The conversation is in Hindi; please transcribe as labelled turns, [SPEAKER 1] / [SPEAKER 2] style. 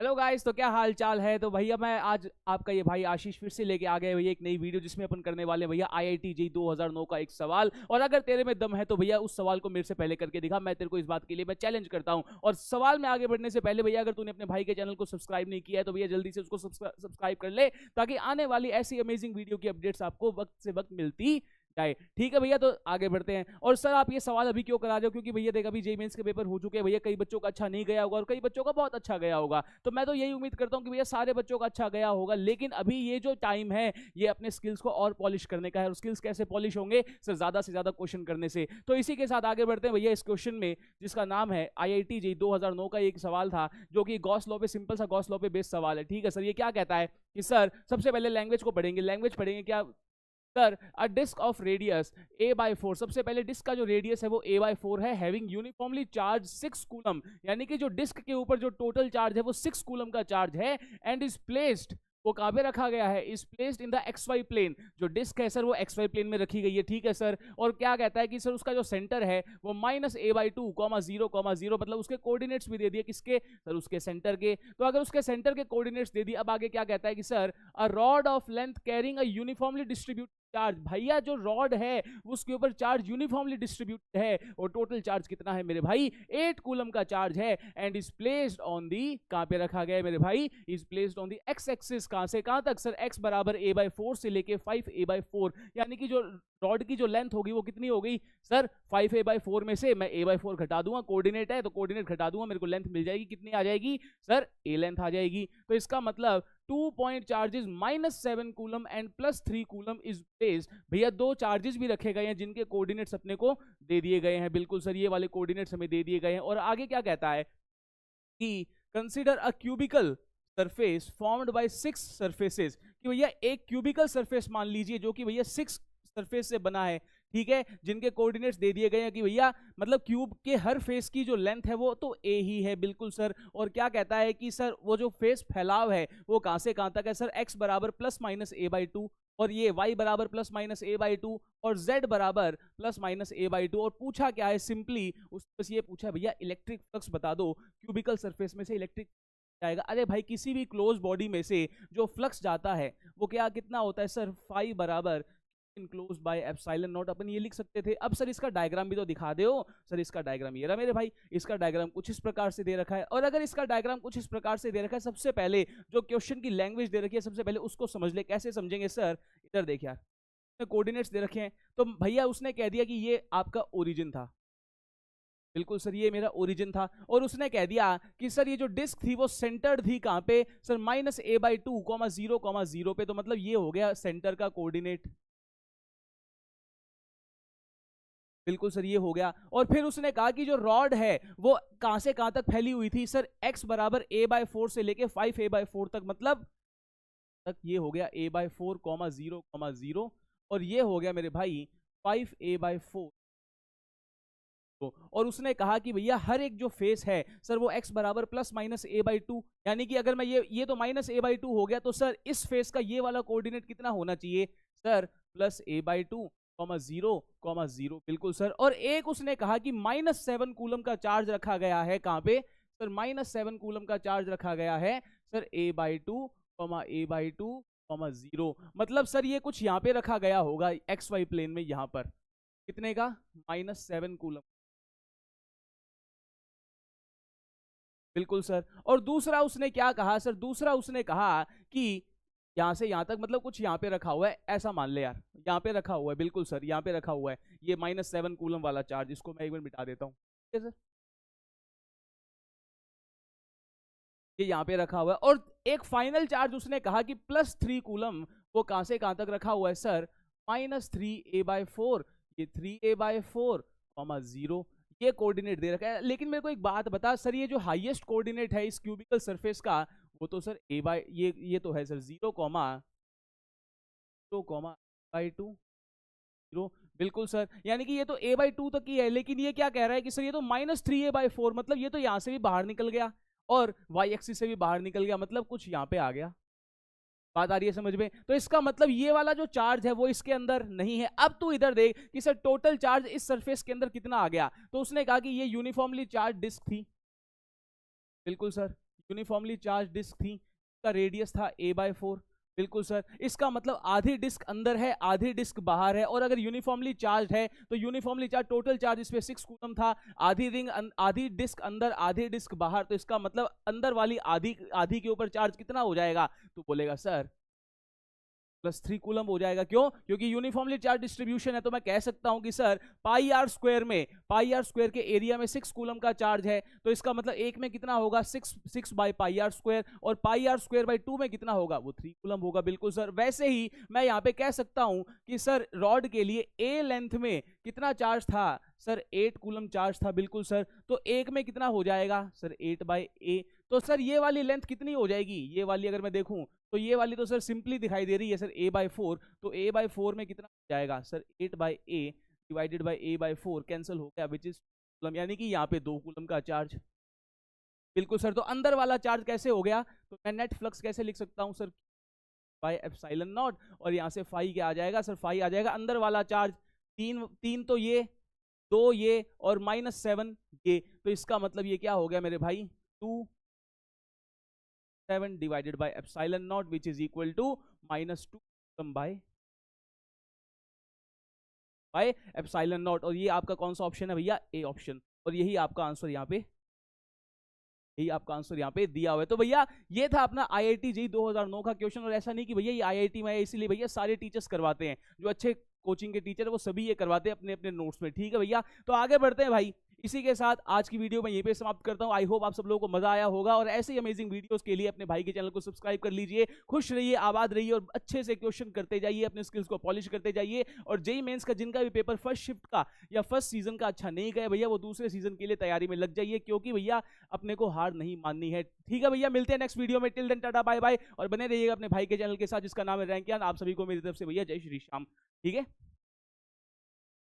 [SPEAKER 1] हेलो गाइस, तो क्या हाल चाल है। तो भैया मैं आज आपका ये भाई आशीष फिर से लेके आ गए भैया एक नई वीडियो, जिसमें अपन करने वाले हैं भैया आईआईटी जेईई 2009 का एक सवाल। और अगर तेरे में दम है तो भैया उस सवाल को मेरे से पहले करके दिखा। मैं तेरे को इस बात के लिए मैं चैलेंज करता हूं। और सवाल में आगे बढ़ने से पहले भैया, अगर तूने अपने भाई के चैनल को सब्सक्राइब नहीं किया है तो भैया जल्दी से उसको सब्सक्राइब कर ले, ताकि आने वाली ऐसी अमेजिंग वीडियो की अपडेट्स आपको वक्त से वक्त मिलती जाए। ठीक है भैया, तो आगे बढ़ते हैं। और सर आप ये सवाल अभी क्यों करा रहे हो? क्योंकि भैया देख, अभी जेईई मेंस के पेपर हो चुके हैं भैया, कई बच्चों का अच्छा नहीं गया होगा और कई बच्चों का बहुत अच्छा गया होगा। तो मैं तो यही उम्मीद करता हूं कि भैया सारे बच्चों का अच्छा गया होगा, लेकिन अभी ये जो टाइम है ये अपने स्किल्स को और पॉलिश करने का है। और स्किल्स कैसे पॉलिश होंगे सर? ज्यादा से ज्यादा क्वेश्चन करने से। तो इसी के साथ आगे बढ़ते हैं भैया इस क्वेश्चन में, जिसका नाम है आईआईटी जेईई 2009 का एक सवाल था, जो कि गॉस लॉ पे, सिंपल सा गॉस लॉ पे बेस्ड सवाल है। ठीक है सर, ये क्या कहता है कि सर सबसे पहले लैंग्वेज को पढ़ेंगे। लैंग्वेज पढ़ेंगे क्या sir? A disc of radius a/4। सबसे पहले डिस्क का जो रेडियस है वो a/4 है, हैविंग यूनिफॉर्मली चार्ज 6 कूलम, यानी कि जो डिस्क के ऊपर जो टोटल चार्ज है वो 6 कूलम का चार्ज है। एंड इज प्लेस्ड, वो कहां पे रखा गया है? Is placed in the x y plane. जो डिस्क है सर वो एक्स वाई प्लेन में रखी गई है। ठीक है सर। और क्या कहता है कि सर उसका जो सेंटर है वो -a/2, 0,0, मतलब उसके कोऑर्डिनेट्स भी दे दिए। किसके सर? उसके सेंटर के। तो अगर उसके सेंटर के कोऑर्डिनेट्स दे दिए, अब आगे क्या कहता है कि sir a rod of length carrying a uniformly distribute charge. भैया जो रॉड है उसके ऊपर चार्ज यूनिफॉर्मली डिस्ट्रीब्यूटेड है, और टोटल चार्ज कितना है मेरे भाई? 8 कूलम का चार्ज है। And is placed on the, कहां पे रखा गया है मेरे भाई? Is placed on the x axis. कहां से कहां तक सर? x बराबर a/4 से लेके 5a/4, यानी कि जो रॉड की जो लेंथ होगी वो कितनी हो गई सर? 5a/4 में से मैं a/4 घटा दूंगा, कोऑर्डिनेट है तो कोऑर्डिनेट घटा दूंगा, मेरे को लेंथ मिल जाएगी। कितनी आ जाएगी सर? a लेंथ आ जाएगी। तो इसका मतलब 2 point charges -7 coulomb and +3 coulomb is placed. भैया दो चार्जेस भी रखे गए हैं जिनके कोऑर्डिनेट्स अपने को दे दिए गए हैं। बिल्कुल सर, ये वाले कोऑर्डिनेट्स हमें दे दिए गए हैं। और आगे क्या कहता है कि consider a cubical surface formed by 6 surfaces. कि भैया एक क्यूबिकल सरफेस मान लीजिए जो कि भैया 6 सरफेस से बना है। ठीक है, जिनके कोऑर्डिनेट्स दे दिए गए हैं कि भैया मतलब क्यूब के हर फेस की जो लेंथ है वो तो ए ही है। बिल्कुल सर। और क्या कहता है कि सर वो जो फेस फैलाव है वो कहां से कहां तक है सर? x बराबर +-a/2, और ये y बराबर +-a/2, और z बराबर +-a/2। और पूछा क्या है? सिंपली बस ये पूछा भैया इलेक्ट्रिक फ्लक्स बता दो। क्यूबिकल सरफेस में से इलेक्ट्रिक जाएगा। अरे भाई किसी भी क्लोज बॉडी में से जो फ्लक्स जाता है वो क्या कितना होता है सर? फाई बराबर इनक्लोज बाय एप्सिलॉन नॉट। अपन ये लिख सकते थे। अब सर इसका डायग्राम भी तो दिखा दे। सर इसका डायग्राम ये रहा मेरे भाई। इसका डायग्राम कुछ इस प्रकार से दे रखा है। और अगर इसका डायग्राम कुछ इस प्रकार से दे रखा है, सबसे पहले जो क्वेश्चन की लैंग्वेज दे रखी है सबसे पहले उसको समझ ले। कैसे समझेंगे सर? इधर देख यार, कोऑर्डिनेट्स दे रखे हैं। तो भैया उसने कह दिया कि ये आपका ओरिजिन था। बिल्कुल सर, ये मेरा ओरिजिन था। और उसने कह दिया कि सर ये जो डिस्क थी वो सेंटर्ड थी कहां पे सर? -a/2, 0,0 पे। तो मतलब ये हो गया सेंटर का कोऑर्डिनेट। बिल्कुल सर, ये हो गया। और फिर उसने कहा कि जो रॉड है वो कहां से कहां तक फैली हुई थी सर? x बराबर a/4 से लेके 5a/4 तक, मतलब तक ये हो गया a/4, 0,0, और ये हो गया मेरे भाई 5a/4। और उसने कहा कि भैया हर एक जो फेस है सर वो x बराबर +-a/2, यानी कि अगर मैं ये तो -a/2 हो गया, तो सर इस फेस का ये वाला कोऑर्डिनेट कितना होना चाहिए सर? +a/2, 0,0। बिल्कुल सर। और एक उसने कहा कि -7 कूलम का चार्ज रखा गया है। कहां पे सर? -7 कूलम का चार्ज रखा गया है सर a/2, a/2, 0। मतलब सर ये कुछ यहाँ पे रखा गया होगा एक्स वाई प्लेन में, यहां पर कितने का? -7 कूलम। बिल्कुल सर। और दूसरा उसने क्या कहा सर? दूसरा उसने कहा कि यहां से यहां तक, मतलब कुछ यहां पे रखा हुआ है, ऐसा मान ले यार, यहां पे रखा हुआ है। बिल्कुल सर, यहां पे रखा हुआ है ये -7 कूलम वाला चार्ज। इसको मैं एक बार मिटा देता हूं। ठीक है सर, ये यहां पे रखा हुआ है। और एक फाइनल चार्ज उसने कहा कि +3 कूलम, वो कहां से कहां तक रखा हुआ है सर? -3a/4, ये 3a/4, 0। ये कोऑर्डिनेट दे रखा है। लेकिन मेरे को एक बात बता सर, ये जो हाईएस्ट कोऑर्डिनेट है इस क्यूबिकल सरफेस का, वो तो सर ये तो है सर 0,2, 0। बिल्कुल सर, यानी कि ये तो a/2 तक ही है। लेकिन ये क्या कह रहा है कि सर ये तो -3a/4, मतलब ये तो यहां से भी बाहर निकल गया और y एक्सिस से भी बाहर निकल गया, मतलब कुछ यहाँ पे आ गया। बात आ रही है समझ में? तो इसका मतलब ये वाला जो चार्ज है वो इसके अंदर नहीं है। अब तू इधर देख कि सर टोटल चार्ज इस सरफेस के अंदर कितना आ गया। तो उसने कहा कि ये यूनिफॉर्मली चार्ज डिस्क थी। बिल्कुल सर, यूनिफॉर्मली चार्ज डिस्क थी, इसका रेडियस था a/4। बिल्कुल सर, इसका मतलब आधी डिस्क अंदर है, आधी डिस्क बाहर है। और अगर यूनिफॉर्मली चार्ज है तो यूनिफॉर्मली चार्ज टोटल चार्ज इस पे 6 कूलम था, आधी रिंग आधी डिस्क अंदर आधी डिस्क बाहर, तो इसका मतलब अंदर वाली आधी आधी के ऊपर चार्ज कितना हो जाएगा? तो बोलेगा सर +3 कूलम हो जाएगा। क्यों? क्योंकि यूनिफॉर्मली चार्ज डिस्ट्रीब्यूशन है, तो मैं कह सकता हूं कि सर पाई आर स्क्वायर के एरिया में 6 कूलम का चार्ज है, तो इसका मतलब एक में कितना होगा? 6 बाई पाई आर स्क्वायर, और पाई आर स्क्वायर बाई 2 में कितना होगा? वो 3 कूलम होगा। बिल्कुल सर। वैसे ही मैं यहाँ पे कह सकता हूं कि सर रॉड के लिए ए लेंथ में कितना चार्ज था? सर 8 कूलम चार्ज था। बिल्कुल सर। तो एक में कितना हो जाएगा? सर 8 बाई ए। तो सर ये वाली लेंथ कितनी हो जाएगी? ये वाली अगर मैं देखूं तो ये वाली तो सर सिंपली दिखाई दे रही है सर a/4, तो a/4 में कितना हो जाएगा? Sir 8 by A divided by a/4 cancel हो गया, विच इज कूलम, यानी कि यहाँ पे 2 कूलम का चार्ज। बिल्कुल सर। तो अंदर वाला चार्ज कैसे हो गया? तो मैं नेट फ्लक्स कैसे लिख सकता हूँ सर? बाय एप्सिलॉन नॉट, और यहाँ से फाई क्या आ जाएगा? सर फाई आ जाएगा अंदर वाला चार्ज, तीन तो ये, 2 ये, और -7 ये, तो इसका मतलब ये क्या हो गया मेरे भाई? 2/7 divided by epsilon naught which is equal to -2 by epsilon naught. और ये आपका कौन सा ऑप्शन है भैया? A option. और यही आपका आंसर यहाँ पे, यही आपका आंसर यहाँ पे दिया हुआ है। तो भैया ये था अपना IIT JEE 2009 का क्वेश्चन। और ऐसा नहीं कि भैया ये IIT में है इसीलिए भैया सारे टीचर्स करवाते हैं, जो अच्छे कोचिंग के टीचर है वो सभी ये करवाते हैं अपने अपने नोट्स में। ठीक है भैया, तो आगे बढ़ते हैं भाई। इसी के साथ आज की वीडियो मैं यहीं पे समाप्त करता हूं। आई होप आप सब लोगों को मजा आया होगा, और ऐसे ही अमेजिंग वीडियोस के लिए अपने भाई के चैनल को सब्सक्राइब कर लीजिए। खुश रहिए, आबाद रहिए, और अच्छे से क्वेश्चन करते जाइए, अपने स्किल्स को पॉलिश करते जाइए। और जेईई मेंस का जिनका भी पेपर फर्स्ट शिफ्ट का या फर्स्ट सीजन का अच्छा नहीं गया भैया, वो दूसरे सीजन के लिए तैयारी में लग जाइए, क्योंकि भैया अपने को हार नहीं माननी है। ठीक है भैया, मिलते हैं नेक्स्ट वीडियो में। Till then tata bye bye, और बने रहिएगा अपने भाई के चैनल के साथ जिसका नाम है रैंकियान। आप सभी को मेरी तरफ से भैया जय श्री श्याम। ठीक है।